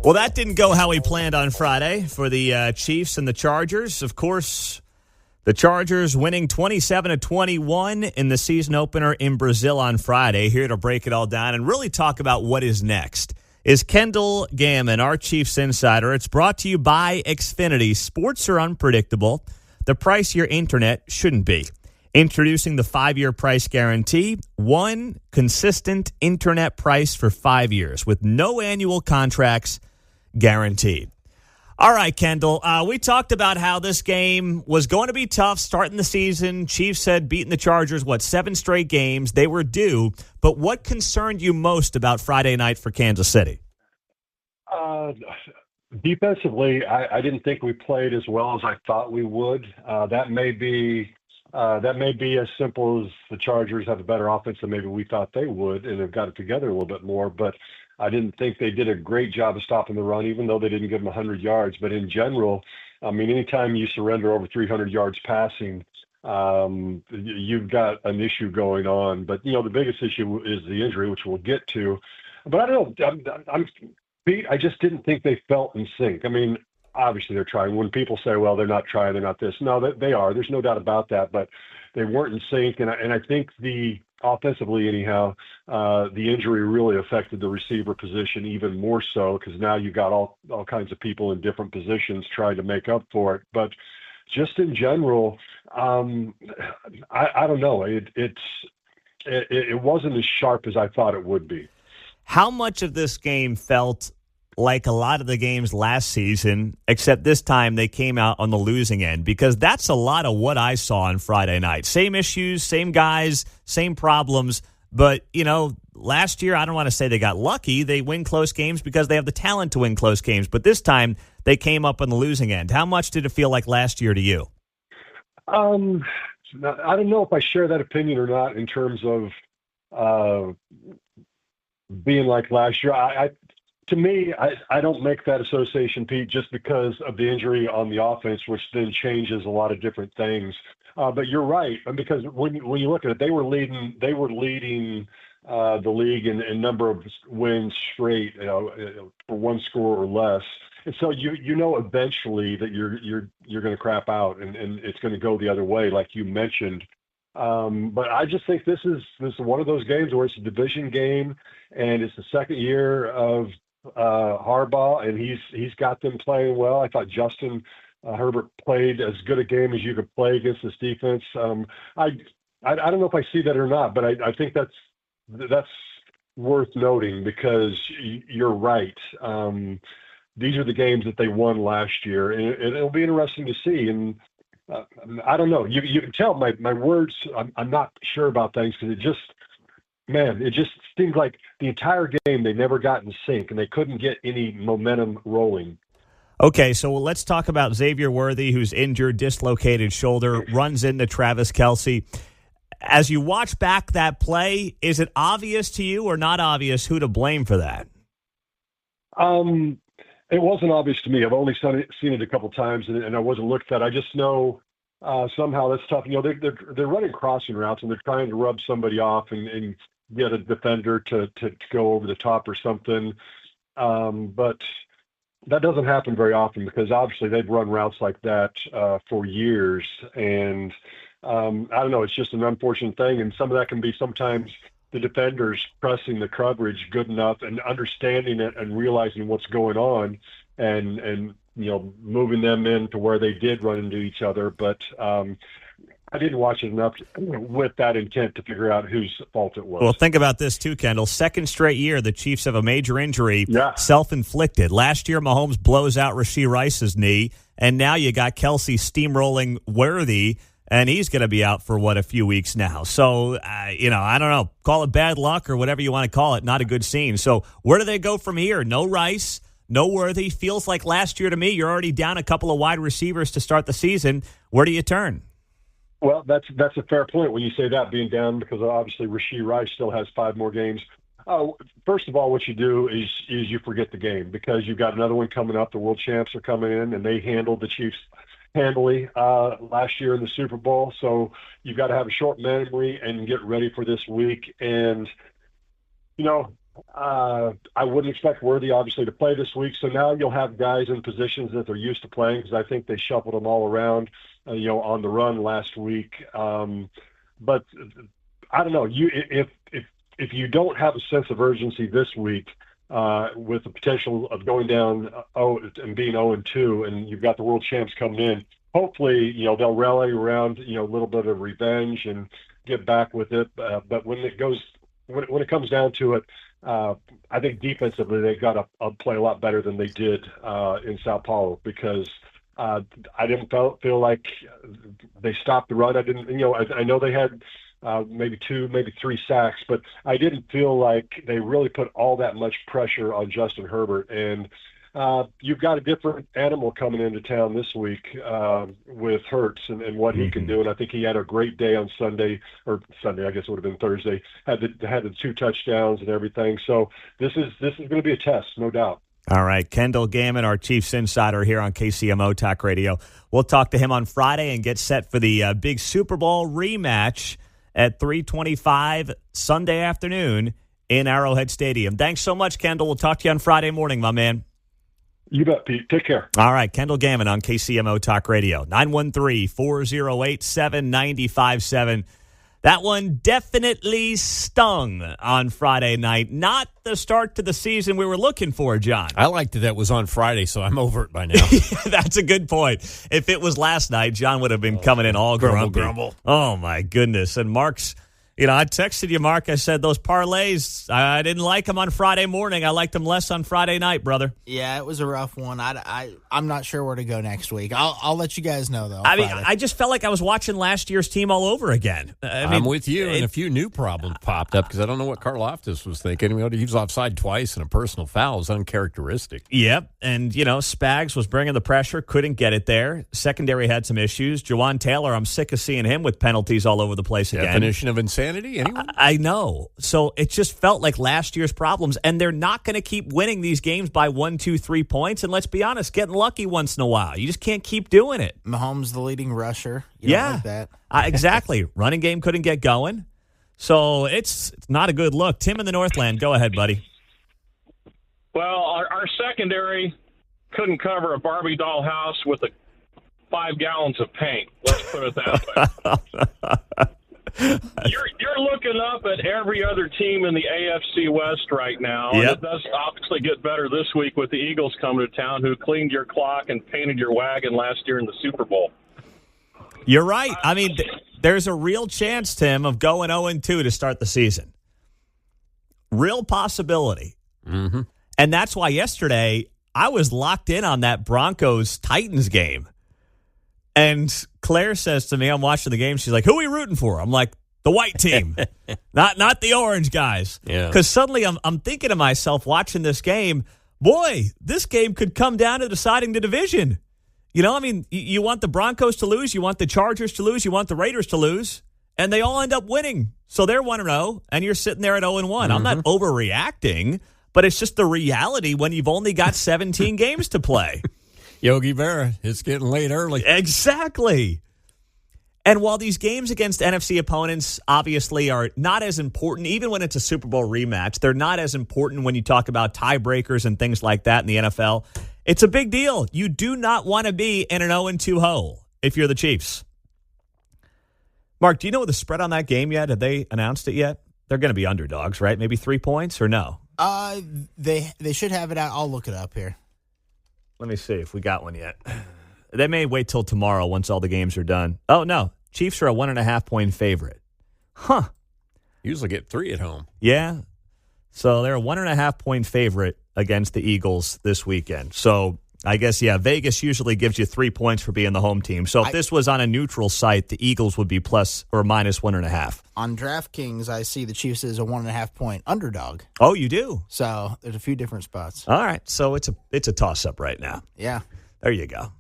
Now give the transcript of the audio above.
Well, that didn't go how we planned on Friday for the Chiefs and the Chargers. Of course, the Chargers winning 27-21 in the season opener in Brazil on Friday. Here to break it all down and really talk about what is next is Kendall Gammon, our Chiefs insider. It's brought to you by Xfinity. Sports are unpredictable. The price of your internet shouldn't be. Introducing the 5-year price guarantee, one consistent internet price for 5 years with no annual contracts guaranteed. All right, Kendall, we talked about how this game was going to be tough starting the season. Chiefs had beaten the Chargers, 7 straight games. They were due. But what concerned you most about Friday night for Kansas City? Defensively, I didn't think we played as well as I thought we would. That may be as simple as the Chargers have a better offense than maybe we thought they would and have got it together a little bit more. But I didn't think they did a great job of stopping the run, even though they didn't give them 100 yards. But in general, I mean, anytime you surrender over 300 yards passing, you've got an issue going on. But, the biggest issue is the injury, which we'll get to. But I don't know. Pete, I just didn't think they felt in sync. I mean, obviously they're trying. When people say, well, they're not trying, they're not this. No, they are. There's no doubt about that. But they weren't in sync. And I think offensively, anyhow, the injury really affected the receiver position even more so because now you've got all kinds of people in different positions trying to make up for it. But just in general, I don't know. It wasn't as sharp as I thought it would be. How much of this game felt like a lot of the games last season, except this time they came out on the losing end? Because that's a lot of what I saw on Friday night. Same issues, same guys, same problems. But, last year, I don't want to say they got lucky. They win close games because they have the talent to win close games. But this time they came up on the losing end. How much did it feel like last year to you? I don't know if I share that opinion or not in terms of being like last year. To me, I don't make that association, Pete, just because of the injury on the offense, which then changes a lot of different things. But you're right, because when you look at it, they were leading the league in number of wins straight, for one score or less. And so eventually that you're going to crap out and it's going to go the other way, like you mentioned. But I just think this is one of those games where it's a division game, and it's the second year of Harbaugh, and he's got them playing well. I thought Justin Herbert played as good a game as you could play against this defense. I don't know if I see that or not, but I think that's worth noting because you're right. These are the games that they won last year, and it'll be interesting to see. And I don't know. You can tell my words. I'm not sure about things because it just seems like the entire game they never got in sync and they couldn't get any momentum rolling. Okay, so let's talk about Xavier Worthy, who's injured, dislocated shoulder, runs into Travis Kelce. As you watch back that play, is it obvious to you or not obvious who to blame for that? It wasn't obvious to me. I've only seen it a couple times, and I wasn't looked at. I just know somehow that's tough. They're running crossing routes, and they're trying to rub somebody off and get a defender to go over the top or something. But that doesn't happen very often because obviously they've run routes like that for years. And I don't know, it's just an unfortunate thing. And some of that can be sometimes the defenders pressing the coverage good enough and understanding it and realizing what's going on and moving them into where they did run into each other. But I didn't watch it enough with that intent to figure out whose fault it was. Well, think about this too, Kendall. Second straight year, the Chiefs have a major injury, self-inflicted. Last year, Mahomes blows out Rashee Rice's knee, and now you got Kelce steamrolling Worthy, and he's going to be out for, a few weeks now. So, I don't know. Call it bad luck or whatever you want to call it. Not a good scene. So where do they go from here? No Rice, no Worthy. Feels like last year to me, you're already down a couple of wide receivers to start the season. Where do you turn? Well, that's a fair point when you say that, being down, because obviously Rashee Rice still has 5 more games. First of all, what you do is you forget the game because you've got another one coming up. The world champs are coming in, and they handled the Chiefs handily last year in the Super Bowl. So you've got to have a short memory and get ready for this week. And, I wouldn't expect Worthy, obviously, to play this week. So now you'll have guys in positions that they're used to playing, because I think they shuffled them all around, on the run last week. But I don't know. If you don't have a sense of urgency this week, with the potential of going down and being 0-2, and you've got the world champs coming in, hopefully, they'll rally around, a little bit of revenge and get back with it. But when it comes down to it, I think defensively they've got to play a lot better than they did in Sao Paulo, because I didn't feel like they stopped the run. I know they had maybe 2, maybe 3 sacks, but I didn't feel like they really put all that much pressure on Justin Herbert. And you've got a different animal coming into town this week with Hurts and what he can do. And I think he had a great day on Sunday, I guess it would have been Thursday. Had the 2 touchdowns and everything. So this is going to be a test, no doubt. All right, Kendall Gammon, our Chiefs insider here on KCMO Talk Radio. We'll talk to him on Friday and get set for the big Super Bowl rematch at 3:25 Sunday afternoon in Arrowhead Stadium. Thanks so much, Kendall. We'll talk to you on Friday morning, my man. You bet, Pete. Take care. All right, Kendall Gammon on KCMO Talk Radio. 913-408-7957. That one definitely stung on Friday night. Not the start to the season we were looking for, John. I liked it that was on Friday, so I'm over it by now. That's a good point. If it was last night, John would have been coming in all grumpy. Grumble. Oh, my goodness. And Mark's, I texted you, Mark. I said those parlays, I didn't like them on Friday morning. I liked them less on Friday night, brother. Yeah, it was a rough one. I'm not sure where to go next week. I'll let you guys know, though. I just felt like I was watching last year's team all over again. I'm with you, and a few new problems popped up because I don't know what Karlaftis was thinking. He was offside twice, and a personal foul was uncharacteristic. Yep, and, Spags was bringing the pressure, couldn't get it there. Secondary had some issues. Jawan Taylor, I'm sick of seeing him with penalties all over the place again. Definition of insanity, anyone? I know. So it just felt like last year's problems, and they're not going to keep winning these games by 1, 2, 3 points. And let's be honest, getting lucky once in a while. You just can't keep doing it. Mahomes, the leading rusher. You don't like that. Exactly. Running game couldn't get going. So it's not a good look. Tim in the Northland, go ahead, buddy. Well, our secondary couldn't cover a Barbie doll house with 5 gallons of paint. Let's put it that way. You're looking up at every other team in the AFC West right now. Yep. And it does obviously get better this week with the Eagles coming to town, who cleaned your clock and painted your wagon last year in the Super Bowl. You're right. I mean, there's a real chance, Tim, of going 0-2 to start the season. Real possibility. Mm-hmm. And that's why yesterday I was locked in on that Broncos-Titans game. And Claire says to me, I'm watching the game, she's like, who are we rooting for? I'm like, the white team, not the orange guys. Yeah. Because suddenly I'm thinking to myself, watching this game, boy, this game could come down to deciding the division. You want the Broncos to lose, you want the Chargers to lose, you want the Raiders to lose, and they all end up winning. So they're 1-0, and you're sitting there at 0-1. Mm-hmm. I'm not overreacting, but it's just the reality when you've only got 17 games to play. Yogi Berra, it's getting late early. Exactly. And while these games against NFC opponents obviously are not as important, even when it's a Super Bowl rematch, they're not as important when you talk about tiebreakers and things like that in the NFL. It's a big deal. You do not want to be in an 0-2 hole if you're the Chiefs. Mark, do you know the spread on that game yet? Have they announced it yet? They're going to be underdogs, right? Maybe 3 points or no? They should have it out. I'll look it up here. Let me see if we got one yet. They may wait till tomorrow once all the games are done. Oh, no. Chiefs are a 1.5-point favorite. Huh. Usually get 3 at home. Yeah. So they're a 1.5-point favorite against the Eagles this weekend. So I guess, Vegas usually gives you 3 points for being the home team. So if this was on a neutral site, the Eagles would be plus or minus 1.5. On DraftKings, I see the Chiefs as a 1.5-point underdog. Oh, you do? So there's a few different spots. All right. So it's a toss-up right now. Yeah. There you go.